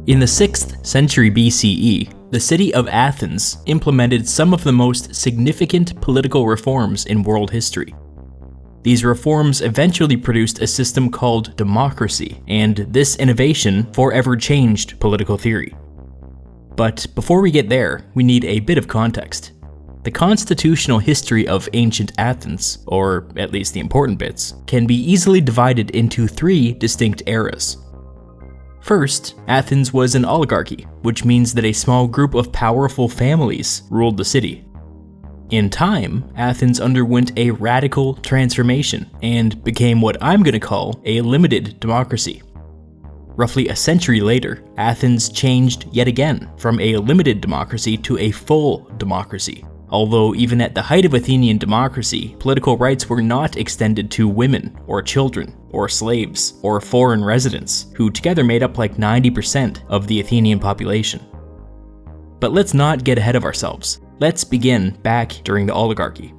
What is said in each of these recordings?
In the 6th century BCE, the city of Athens implemented some of the most significant political reforms in world history. These reforms eventually produced a system called democracy, and this innovation forever changed political theory. But before we get there, we need a bit of context. The constitutional history of ancient Athens, or at least the important bits, can be easily divided into 3 distinct eras. First, Athens was an oligarchy, which means that a small group of powerful families ruled the city. In time, Athens underwent a radical transformation and became what I'm going to call a limited democracy. Roughly a century later, Athens changed yet again from a limited democracy to a full democracy. Although even at the height of Athenian democracy, political rights were not extended to women, or children, or slaves, or foreign residents, who together made up like 90% of the Athenian population. But let's not get ahead of ourselves. Let's begin back during the oligarchy.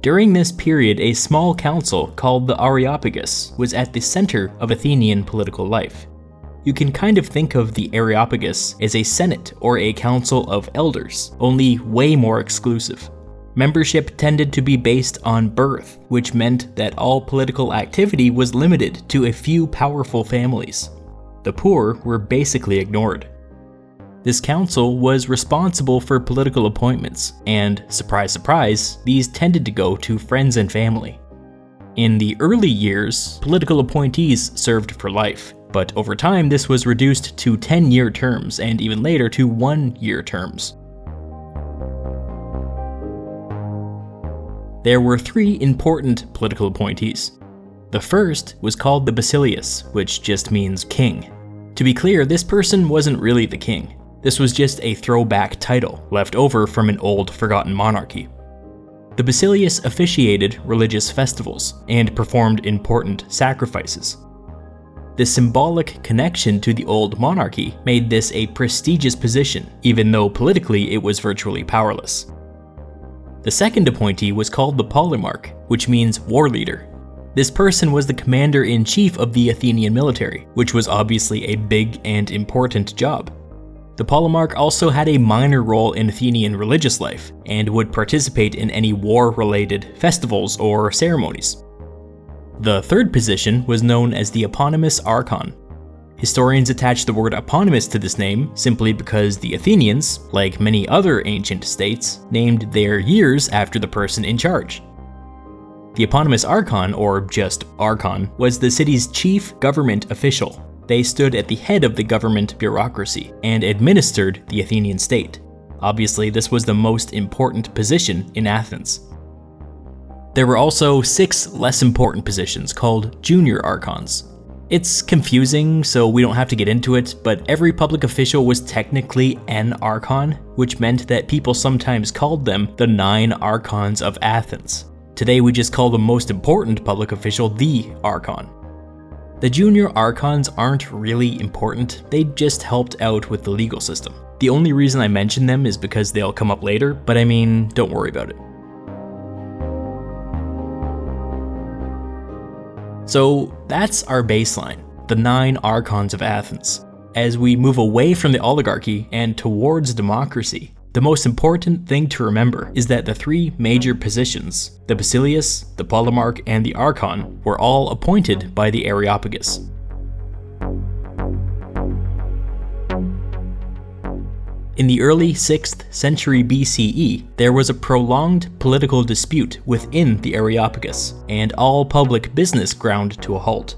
During this period, a small council called the Areopagus was at the center of Athenian political life. You can kind of think of the Areopagus as a senate or a council of elders, only way more exclusive. Membership tended to be based on birth, which meant that all political activity was limited to a few powerful families. The poor were basically ignored. This council was responsible for political appointments, and surprise surprise, these tended to go to friends and family. In the early years, political appointees served for life, but over time this was reduced to 10-year terms and even later to 1-year terms. There were 3 important political appointees. The first was called the Basileus, which just means king. To be clear, this person wasn't really the king. This was just a throwback title left over from an old forgotten monarchy. The Basileus officiated religious festivals and performed important sacrifices. The symbolic connection to the old monarchy made this a prestigious position, even though politically it was virtually powerless. The second appointee was called the Polemarch, which means war leader. This person was the commander-in-chief of the Athenian military, which was obviously a big and important job. The Polemarch also had a minor role in Athenian religious life, and would participate in any war-related festivals or ceremonies. The third position was known as the eponymous archon. Historians attach the word eponymous to this name simply because the Athenians, like many other ancient states, named their years after the person in charge. The eponymous archon, or just archon, was the city's chief government official. They stood at the head of the government bureaucracy and administered the Athenian state. Obviously, this was the most important position in Athens. There were also 6 less important positions called junior archons. It's confusing, so we don't have to get into it, but every public official was technically an archon, which meant that people sometimes called them the 9 archons of Athens. Today we just call the most important public official the archon. The junior archons aren't really important, they just helped out with the legal system. The only reason I mention them is because they'll come up later, but I mean, don't worry about it. So that's our baseline, the 9 archons of Athens. As we move away from the oligarchy and towards democracy, the most important thing to remember is that the 3 major positions, the Basileus, the Polemarch, and the archon, were all appointed by the Areopagus. In the early 6th century BCE, there was a prolonged political dispute within the Areopagus, and all public business ground to a halt.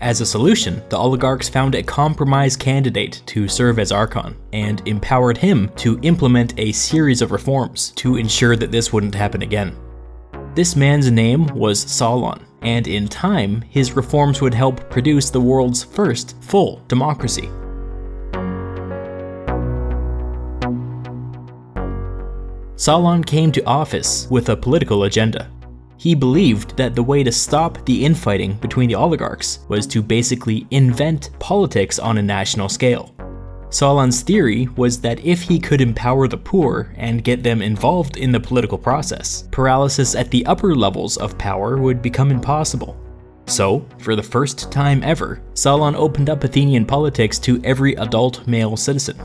As a solution, the oligarchs found a compromise candidate to serve as archon, and empowered him to implement a series of reforms to ensure that this wouldn't happen again. This man's name was Solon, and in time, his reforms would help produce the world's first full democracy. Solon came to office with a political agenda. He believed that the way to stop the infighting between the oligarchs was to basically invent politics on a national scale. Solon's theory was that if he could empower the poor and get them involved in the political process, paralysis at the upper levels of power would become impossible. So, for the first time ever, Solon opened up Athenian politics to every adult male citizen.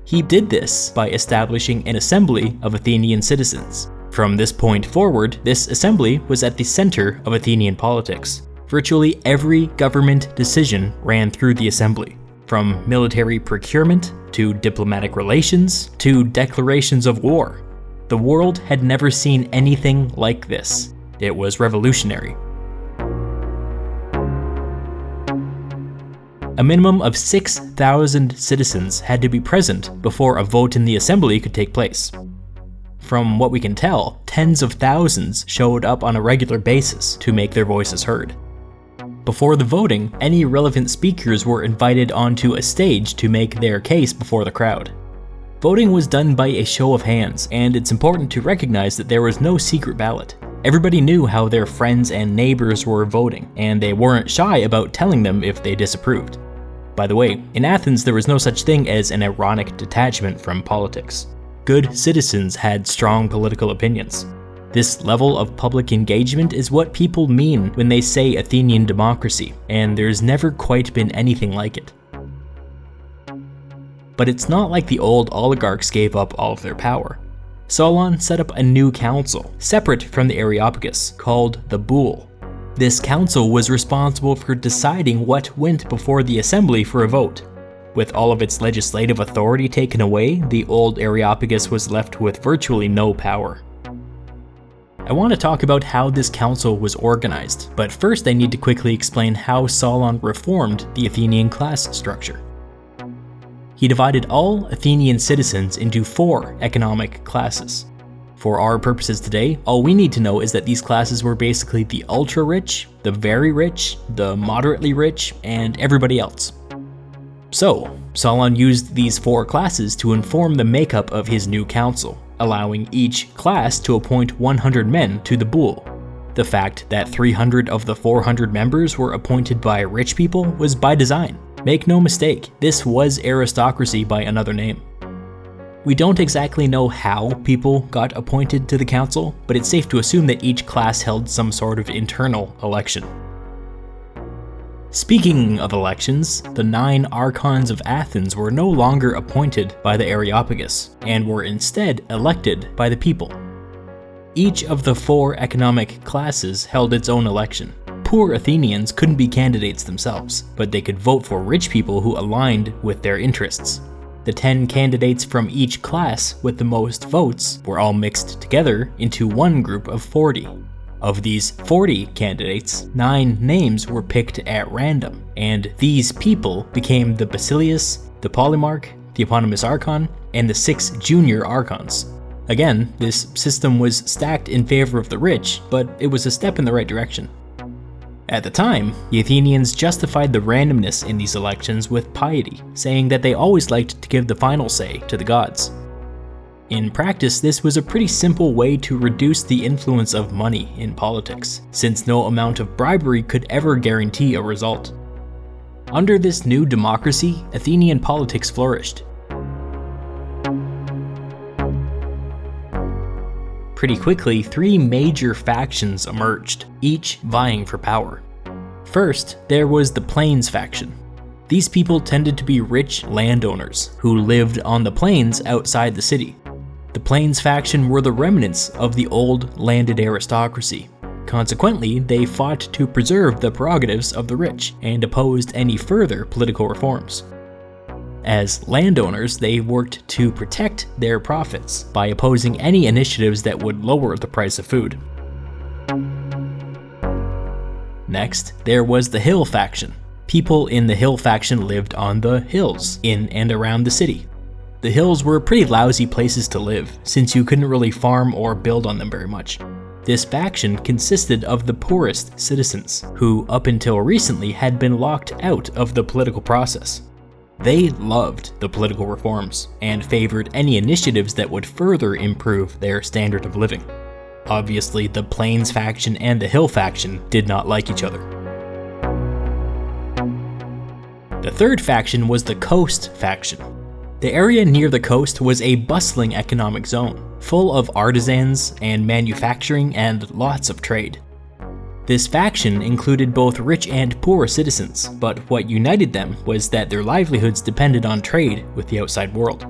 He did this by establishing an assembly of Athenian citizens. From this point forward, this assembly was at the center of Athenian politics. Virtually every government decision ran through the assembly, from military procurement to diplomatic relations to declarations of war. The world had never seen anything like this. It was revolutionary. A minimum of 6,000 citizens had to be present before a vote in the assembly could take place. From what we can tell, tens of thousands showed up on a regular basis to make their voices heard. Before the voting, any relevant speakers were invited onto a stage to make their case before the crowd. Voting was done by a show of hands, and it's important to recognize that there was no secret ballot. Everybody knew how their friends and neighbors were voting, and they weren't shy about telling them if they disapproved. By the way, in Athens there was no such thing as an ironic detachment from politics. Good citizens had strong political opinions. This level of public engagement is what people mean when they say Athenian democracy, and there's never quite been anything like it. But it's not like the old oligarchs gave up all of their power. Solon set up a new council, separate from the Areopagus, called the Boule. This council was responsible for deciding what went before the assembly for a vote. With all of its legislative authority taken away, the old Areopagus was left with virtually no power. I want to talk about how this council was organized, but first I need to quickly explain how Solon reformed the Athenian class structure. He divided all Athenian citizens into 4 economic classes. For our purposes today, all we need to know is that these classes were basically the ultra-rich, the very rich, the moderately rich, and everybody else. So, Solon used these 4 classes to inform the makeup of his new council, allowing each class to appoint 100 men to the Boule. The fact that 300 of the 400 members were appointed by rich people was by design. Make no mistake, this was aristocracy by another name. We don't exactly know how people got appointed to the council, but it's safe to assume that each class held some sort of internal election. Speaking of elections, the 9 archons of Athens were no longer appointed by the Areopagus, and were instead elected by the people. Each of the 4 economic classes held its own election. Poor Athenians couldn't be candidates themselves, but they could vote for rich people who aligned with their interests. The 10 candidates from each class with the most votes were all mixed together into one group of 40. Of these 40 candidates, 9 names were picked at random, and these people became the Basileus, the Polemarch, the eponymous archon, and the 6 junior archons. Again, this system was stacked in favor of the rich, but it was a step in the right direction. At the time, the Athenians justified the randomness in these elections with piety, saying that they always liked to give the final say to the gods. In practice, this was a pretty simple way to reduce the influence of money in politics, since no amount of bribery could ever guarantee a result. Under this new democracy, Athenian politics flourished. Pretty quickly, 3 major factions emerged, each vying for power. First, there was the Plains faction. These people tended to be rich landowners who lived on the plains outside the city. The Plains faction were the remnants of the old landed aristocracy. Consequently, they fought to preserve the prerogatives of the rich and opposed any further political reforms. As landowners, they worked to protect their profits by opposing any initiatives that would lower the price of food. Next, there was the Hill faction. People in the Hill faction lived on the hills, in and around the city. The hills were pretty lousy places to live, since you couldn't really farm or build on them very much. This faction consisted of the poorest citizens, who up until recently had been locked out of the political process. They loved the political reforms, and favored any initiatives that would further improve their standard of living. Obviously, the Plains faction and the Hill faction did not like each other. The third faction was the Coast faction. The area near the coast was a bustling economic zone, full of artisans and manufacturing and lots of trade. This faction included both rich and poor citizens, but what united them was that their livelihoods depended on trade with the outside world.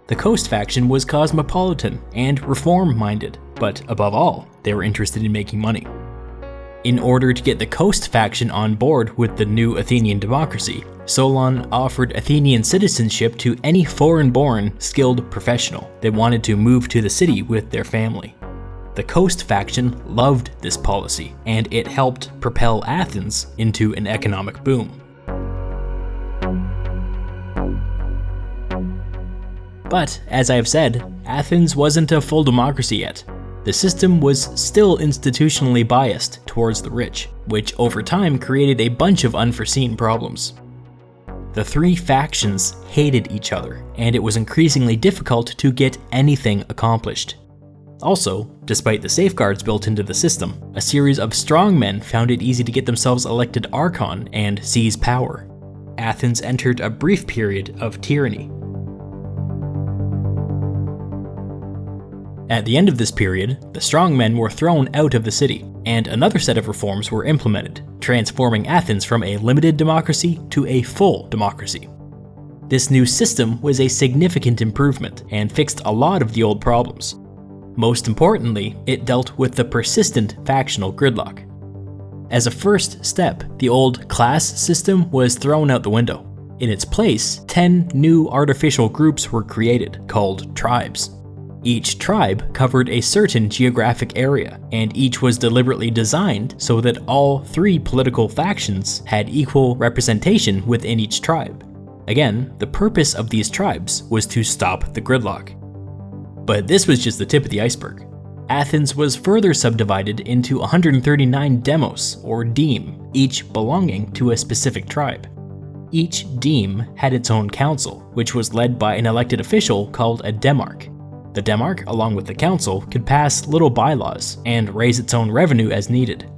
The Coast faction was cosmopolitan and reform-minded, but above all, they were interested in making money. In order to get the Coast faction on board with the new Athenian democracy, Solon offered Athenian citizenship to any foreign-born, skilled professional that wanted to move to the city with their family. The Coast faction loved this policy, and it helped propel Athens into an economic boom. But, as I have said, Athens wasn't a full democracy yet. The system was still institutionally biased towards the rich, which over time created a bunch of unforeseen problems. The three factions hated each other, and it was increasingly difficult to get anything accomplished. Also, despite the safeguards built into the system, a series of strongmen found it easy to get themselves elected archon and seize power. Athens entered a brief period of tyranny. At the end of this period, the strongmen were thrown out of the city, and another set of reforms were implemented, transforming Athens from a limited democracy to a full democracy. This new system was a significant improvement and fixed a lot of the old problems. Most importantly, it dealt with the persistent factional gridlock. As a first step, the old class system was thrown out the window. In its place, 10 new artificial groups were created, called tribes. Each tribe covered a certain geographic area, and each was deliberately designed so that all three political factions had equal representation within each tribe. Again, the purpose of these tribes was to stop the gridlock. But this was just the tip of the iceberg. Athens was further subdivided into 139 demos, or deme, each belonging to a specific tribe. Each deme had its own council, which was led by an elected official called a demarch. The demarch, along with the council, could pass little bylaws and raise its own revenue as needed.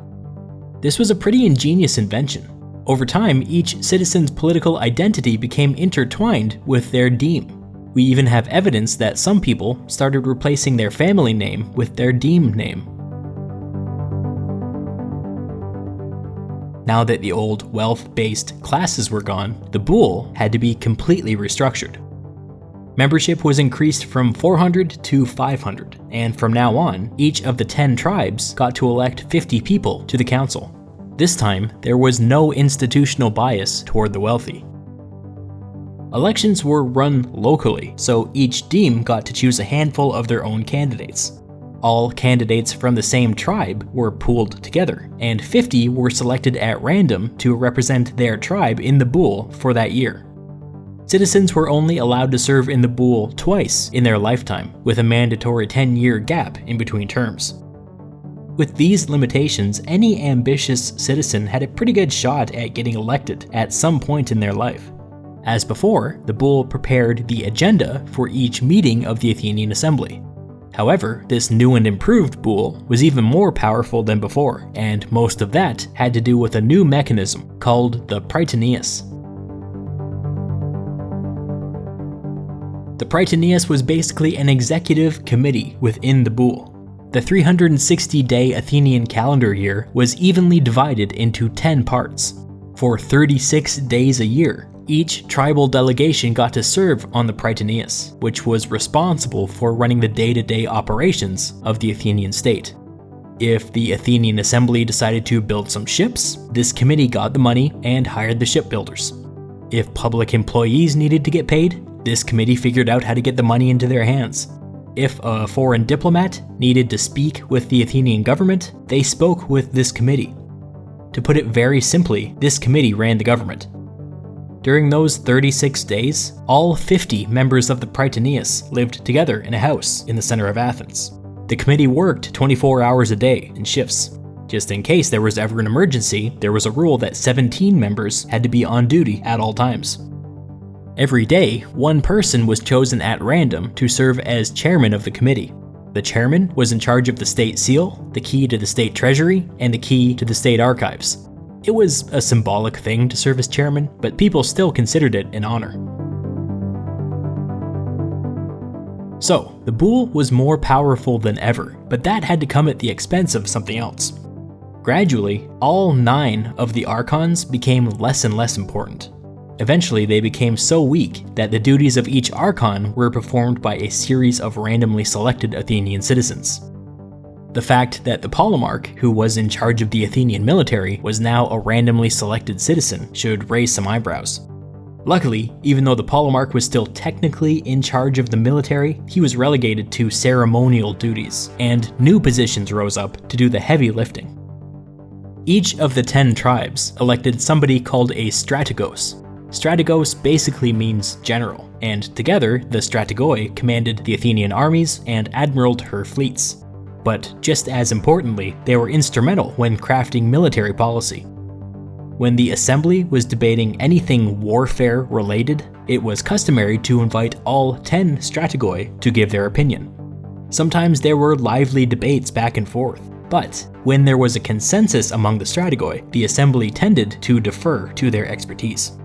This was a pretty ingenious invention. Over time, each citizen's political identity became intertwined with their deme. We even have evidence that some people started replacing their family name with their deme name. Now that the old wealth-based classes were gone, the boule had to be completely restructured. Membership was increased from 400 to 500, and from now on, each of the 10 tribes got to elect 50 people to the council. This time, there was no institutional bias toward the wealthy. Elections were run locally, so each deme got to choose a handful of their own candidates. All candidates from the same tribe were pooled together, and 50 were selected at random to represent their tribe in the boule for that year. Citizens were only allowed to serve in the boule twice in their lifetime, with a mandatory 10-year gap in between terms. With these limitations, any ambitious citizen had a pretty good shot at getting elected at some point in their life. As before, the boule prepared the agenda for each meeting of the Athenian assembly. However, this new and improved boule was even more powerful than before, and most of that had to do with a new mechanism called the Prytaneus. The Prytaneus was basically an executive committee within the boule. The 360-day Athenian calendar year was evenly divided into 10 parts. For 36 days a year, each tribal delegation got to serve on the Prytaneus, which was responsible for running the day-to-day operations of the Athenian state. If the Athenian assembly decided to build some ships, this committee got the money and hired the shipbuilders. If public employees needed to get paid, this committee figured out how to get the money into their hands. If a foreign diplomat needed to speak with the Athenian government, they spoke with this committee. To put it very simply, this committee ran the government. During those 36 days, all 50 members of the Prytaneus lived together in a house in the center of Athens. The committee worked 24 hours a day in shifts. Just in case there was ever an emergency, there was a rule that 17 members had to be on duty at all times. Every day, one person was chosen at random to serve as chairman of the committee. The chairman was in charge of the state seal, the key to the state treasury, and the key to the state archives. It was a symbolic thing to serve as chairman, but people still considered it an honor. So, the boule was more powerful than ever, but that had to come at the expense of something else. Gradually, all 9 of the archons became less and less important. Eventually, they became so weak that the duties of each archon were performed by a series of randomly selected Athenian citizens. The fact that the polemarch, who was in charge of the Athenian military, was now a randomly selected citizen should raise some eyebrows. Luckily, even though the polemarch was still technically in charge of the military, he was relegated to ceremonial duties, and new positions rose up to do the heavy lifting. Each of the 10 tribes elected somebody called a strategos. Strategos basically means general, and together the strategoi commanded the Athenian armies and admiraled her fleets. But just as importantly, they were instrumental when crafting military policy. When the assembly was debating anything warfare related, it was customary to invite all 10 strategoi to give their opinion. Sometimes there were lively debates back and forth, but when there was a consensus among the strategoi, the assembly tended to defer to their expertise.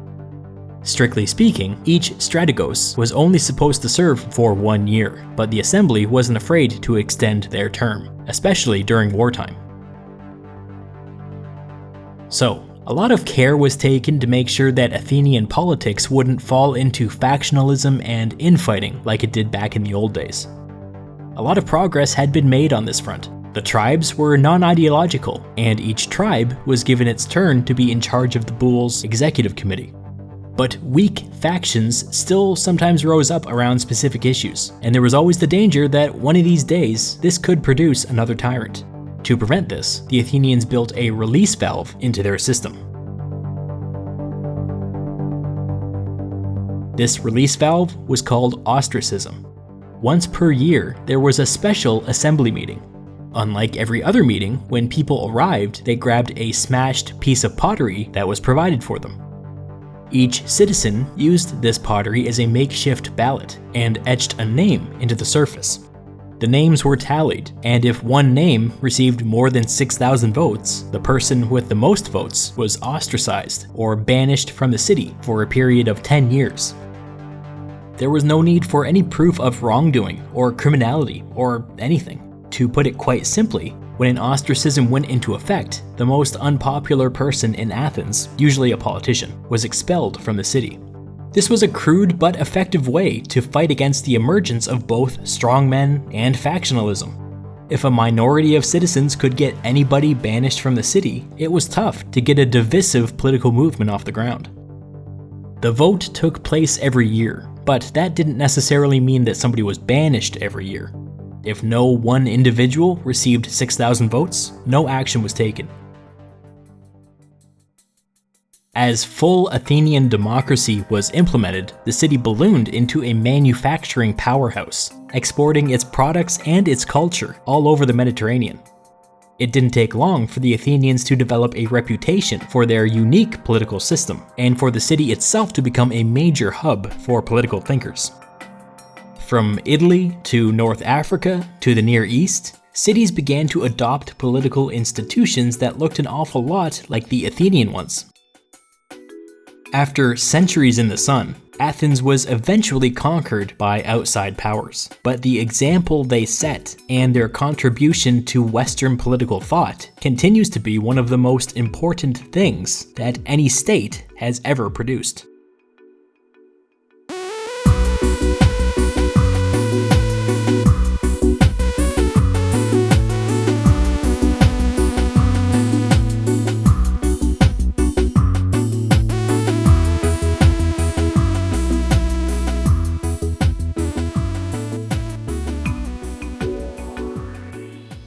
Strictly speaking, each strategos was only supposed to serve for 1 year, but the assembly wasn't afraid to extend their term, especially during wartime. So, a lot of care was taken to make sure that Athenian politics wouldn't fall into factionalism and infighting like it did back in the old days. A lot of progress had been made on this front. The tribes were non-ideological, and each tribe was given its turn to be in charge of the bull's executive committee. But weak factions still sometimes rose up around specific issues, and there was always the danger that one of these days this could produce another tyrant. To prevent this, the Athenians built a release valve into their system. This release valve was called ostracism. Once per year, there was a special assembly meeting. Unlike every other meeting, when people arrived, they grabbed a smashed piece of pottery that was provided for them. Each citizen used this pottery as a makeshift ballot and etched a name into the surface. The names were tallied, and if one name received more than 6,000 votes, the person with the most votes was ostracized or banished from the city for a period of 10 years. There was no need for any proof of wrongdoing or criminality or anything. To put it quite simply, when an ostracism went into effect, the most unpopular person in Athens, usually a politician, was expelled from the city. This was a crude but effective way to fight against the emergence of both strongmen and factionalism. If a minority of citizens could get anybody banished from the city, it was tough to get a divisive political movement off the ground. The vote took place every year, but that didn't necessarily mean that somebody was banished every year. If no one individual received 6,000 votes, no action was taken. As full Athenian democracy was implemented, the city ballooned into a manufacturing powerhouse, exporting its products and its culture all over the Mediterranean. It didn't take long for the Athenians to develop a reputation for their unique political system, and for the city itself to become a major hub for political thinkers. From Italy to North Africa to the Near East, cities began to adopt political institutions that looked an awful lot like the Athenian ones. After centuries in the sun, Athens was eventually conquered by outside powers, but the example they set and their contribution to Western political thought continues to be one of the most important things that any state has ever produced.